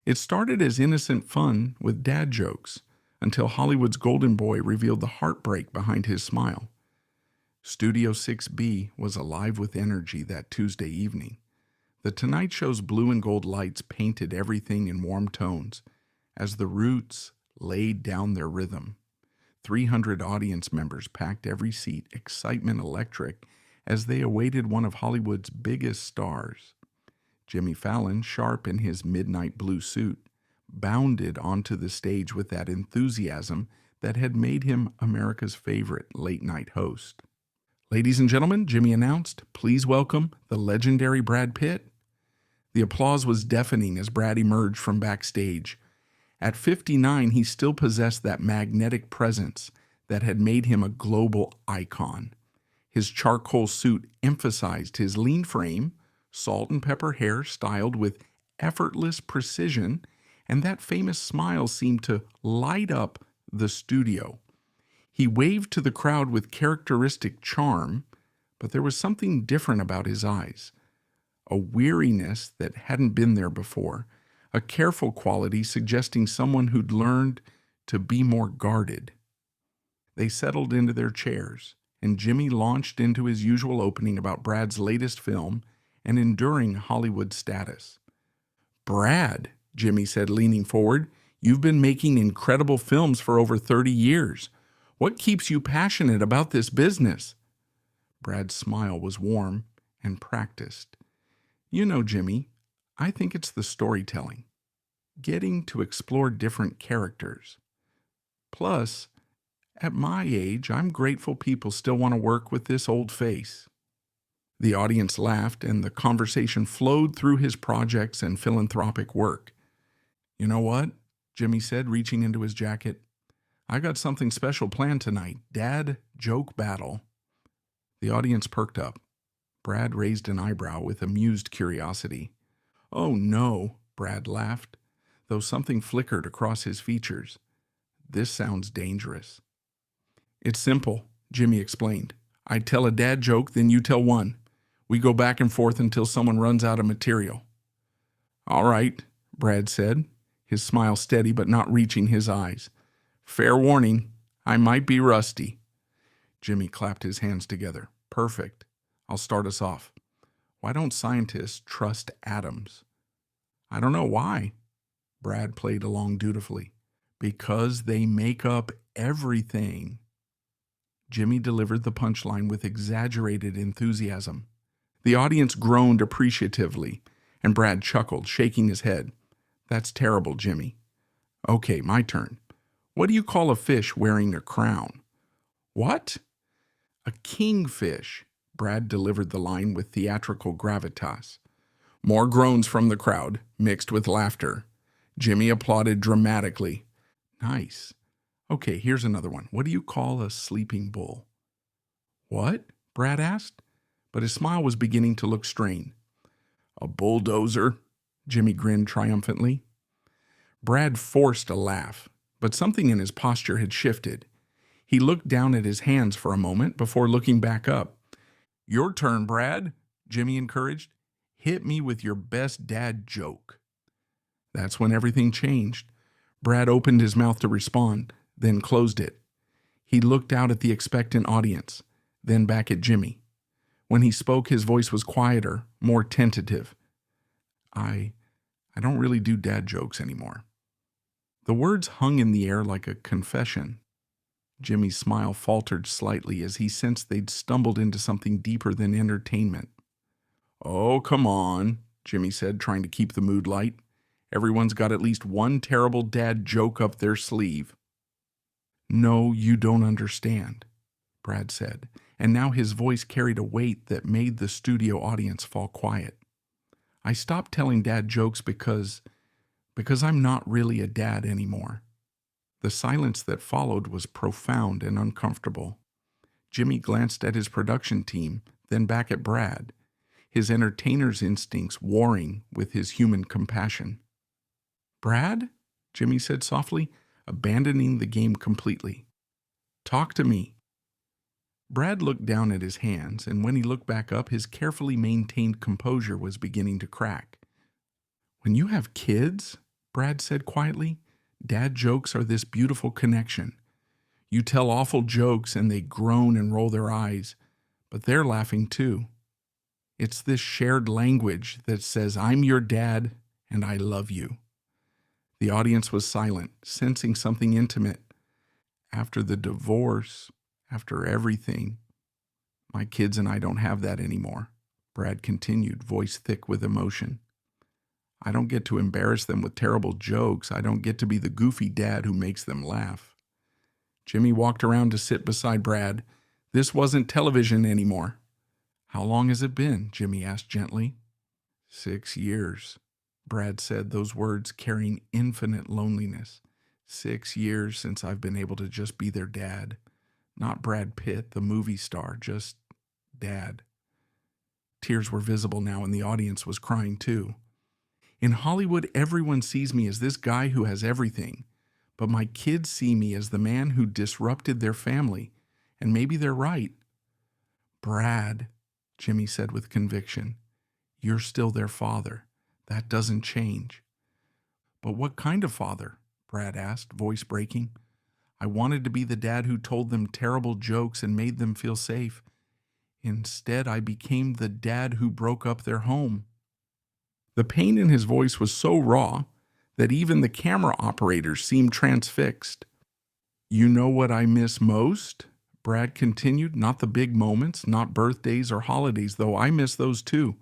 It started as innocent fun with dad jokes until Hollywood's golden boy revealed the heartbreak behind his smile. Studio 6B was alive with energy that Tuesday evening. The Tonight Show's blue and gold lights painted everything in warm tones as the Roots laid down their rhythm. 300 audience members packed every seat, excitement electric, as they awaited one of Hollywood's biggest stars. Jimmy Fallon, sharp in his midnight blue suit, bounded onto the stage with that enthusiasm that had made him America's favorite late-night host. "Ladies and gentlemen," Jimmy announced, "please welcome the legendary Brad Pitt." The applause was deafening as Brad emerged from backstage. At 59, he still possessed that magnetic presence that had made him a global icon. His charcoal suit emphasized his lean frame, salt and pepper hair styled with effortless precision, and that famous smile seemed to light up the studio. He waved to the crowd with characteristic charm, but there was something different about his eyes. A weariness that hadn't been there before, a careful quality suggesting someone who'd learned to be more guarded. They settled into their chairs, and Jimmy launched into his usual opening about Brad's latest film and enduring Hollywood status. "Brad," Jimmy said, leaning forward, "you've been making incredible films for over 30 years. What keeps you passionate about this business?" Brad's smile was warm and practiced. "You know, Jimmy, I think it's the storytelling. Getting to explore different characters. Plus, at my age, I'm grateful people still want to work with this old face." The audience laughed, and the conversation flowed through his projects and philanthropic work. "You know what?" Jimmy said, reaching into his jacket. "I got something special planned tonight. Dad joke battle." The audience perked up. Brad raised an eyebrow with amused curiosity. "Oh no," Brad laughed, though something flickered across his features. "This sounds dangerous." "It's simple," Jimmy explained. "I tell a dad joke, then you tell one. We go back and forth until someone runs out of material." "All right," Brad said, his smile steady but not reaching his eyes. "Fair warning, I might be rusty." Jimmy clapped his hands together. "Perfect. I'll start us off. Why don't scientists trust atoms?" "I don't know why." Brad played along dutifully. "Because they make up everything." Jimmy delivered the punchline with exaggerated enthusiasm. The audience groaned appreciatively, and Brad chuckled, shaking his head. "That's terrible, Jimmy." "Okay, my turn. What do you call a fish wearing a crown?" "What?" "A kingfish." Brad delivered the line with theatrical gravitas. More groans from the crowd, mixed with laughter. Jimmy applauded dramatically. "Nice. Okay, here's another one. What do you call a sleeping bull?" "What?" Brad asked, but his smile was beginning to look strained. "A bulldozer," Jimmy grinned triumphantly. Brad forced a laugh, but something in his posture had shifted. He looked down at his hands for a moment before looking back up. "Your turn, Brad," Jimmy encouraged. "Hit me with your best dad joke." That's when everything changed. Brad opened his mouth to respond, then closed it. He looked out at the expectant audience, then back at Jimmy. When he spoke, his voice was quieter, more tentative. I don't really do dad jokes anymore." The words hung in the air like a confession. Jimmy's smile faltered slightly as he sensed they'd stumbled into something deeper than entertainment. "Oh, come on," Jimmy said, trying to keep the mood light. "Everyone's got at least one terrible dad joke up their sleeve." "No, you don't understand," Brad said, and now his voice carried a weight that made the studio audience fall quiet. "I stopped telling dad jokes because I'm not really a dad anymore." The silence that followed was profound and uncomfortable. Jimmy glanced at his production team, then back at Brad, his entertainer's instincts warring with his human compassion. "Brad?" Jimmy said softly, abandoning the game completely. "Talk to me." Brad looked down at his hands, and when he looked back up, his carefully maintained composure was beginning to crack. "When you have kids," Brad said quietly. Dad jokes are this beautiful connection. You tell awful jokes and they groan and roll their eyes, but they're laughing too. It's this shared language that says, I'm your dad and I love you. The audience was silent, sensing something intimate. After the divorce, after everything, my kids and I don't have that anymore, Brad continued, voice thick with emotion. I don't get to embarrass them with terrible jokes. I don't get to be the goofy dad who makes them laugh. Jimmy walked around to sit beside Brad. This wasn't television anymore. How long has it been? Jimmy asked gently. 6 years, Brad said, those words carrying infinite loneliness. 6 years since I've been able to just be their dad. Not Brad Pitt, the movie star, just Dad. Tears were visible now, and the audience was crying too. In Hollywood, everyone sees me as this guy who has everything, but my kids see me as the man who disrupted their family, and maybe they're right. Brad, Jimmy said with conviction, you're still their father. That doesn't change. But what kind of father? Brad asked, voice breaking. I wanted to be the dad who told them terrible jokes and made them feel safe. Instead, I became the dad who broke up their home. The pain in his voice was so raw that even the camera operators seemed transfixed. You know what I miss most? Brad continued. Not the big moments, not birthdays or holidays, though I miss those too.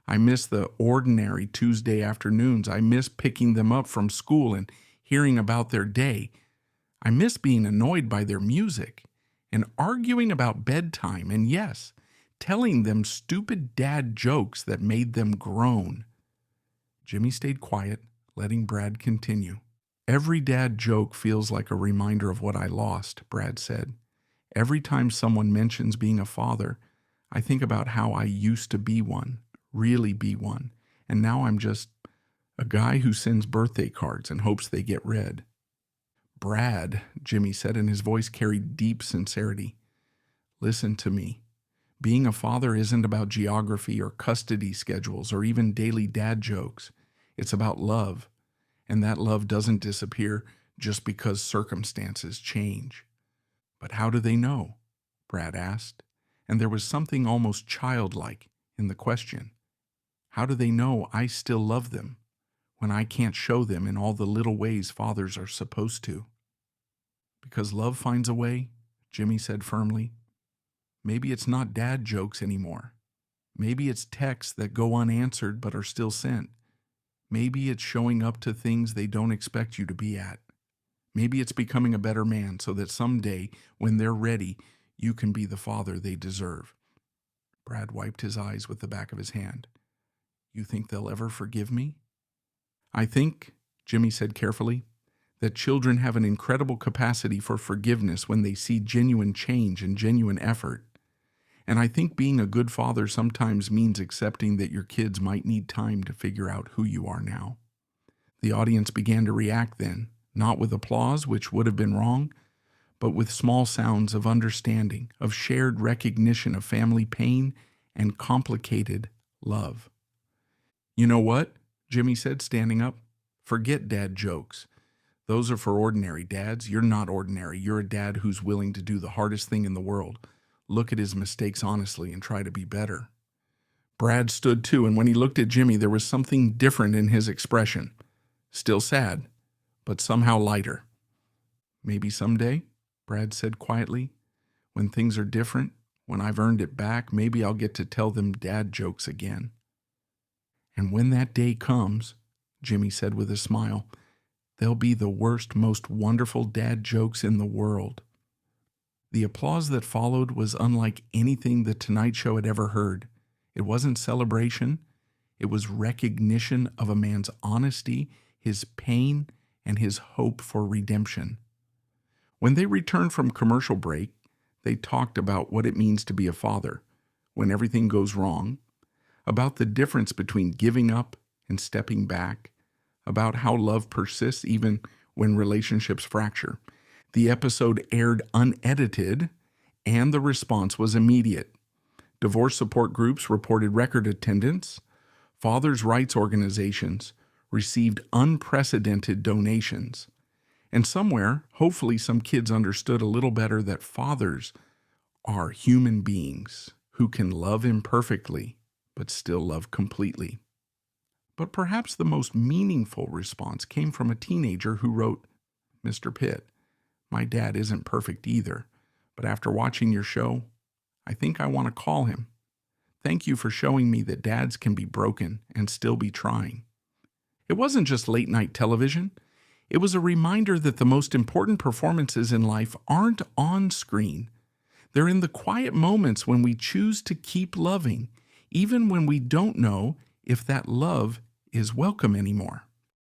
I miss the ordinary Tuesday afternoons. I miss picking them up from school and hearing about their day. I miss being annoyed by their music and arguing about bedtime and, yes, telling them stupid dad jokes that made them groan. Jimmy stayed quiet, letting Brad continue. Every dad joke feels like a reminder of what I lost, Brad said. Every time someone mentions being a father, I think about how I used to be one, really be one, and now I'm just a guy who sends birthday cards and hopes they get read. Brad, Jimmy said, and his voice carried deep sincerity. Listen to me. Being a father isn't about geography or custody schedules or even daily dad jokes. It's about love, and that love doesn't disappear just because circumstances change. But how do they know? Brad asked, and there was something almost childlike in the question. How do they know I still love them when I can't show them in all the little ways fathers are supposed to? Because love finds a way, Jimmy said firmly. Maybe it's not dad jokes anymore. Maybe it's texts that go unanswered but are still sent. Maybe it's showing up to things they don't expect you to be at. Maybe it's becoming a better man so that someday, when they're ready, you can be the father they deserve. Brad wiped his eyes with the back of his hand. You think they'll ever forgive me? I think, Jimmy said carefully, that children have an incredible capacity for forgiveness when they see genuine change and genuine effort. And I think being a good father sometimes means accepting that your kids might need time to figure out who you are now. The audience began to react then, not with applause, which would have been wrong, but with small sounds of understanding, of shared recognition of family pain and complicated love. You know what? Jimmy said, standing up. Forget dad jokes. Those are for ordinary dads. You're not ordinary. You're a dad who's willing to do the hardest thing in the world. Look at his mistakes honestly and try to be better. Brad stood too, and when he looked at Jimmy, there was something different in his expression. Still sad, but somehow lighter. Maybe someday, Brad said quietly, when things are different, when I've earned it back, maybe I'll get to tell them dad jokes again. And when that day comes, Jimmy said with a smile, they'll be the worst, most wonderful dad jokes in the world. The applause that followed was unlike anything the Tonight Show had ever heard. It wasn't celebration. It was recognition of a man's honesty, his pain, and his hope for redemption. When they returned from commercial break, they talked about what it means to be a father when everything goes wrong, about the difference between giving up and stepping back, about how love persists even when relationships fracture. The episode aired unedited, and the response was immediate. Divorce support groups reported record attendance. Fathers' rights organizations received unprecedented donations. And somewhere, hopefully, some kids understood a little better that fathers are human beings who can love imperfectly but still love completely. But perhaps the most meaningful response came from a teenager who wrote, "Mr. Pitt, my dad isn't perfect either, but after watching your show, I think I want to call him. Thank you for showing me that dads can be broken and still be trying." It wasn't just late night television. It was a reminder that the most important performances in life aren't on screen. They're in the quiet moments when we choose to keep loving, even when we don't know if that love is welcome anymore.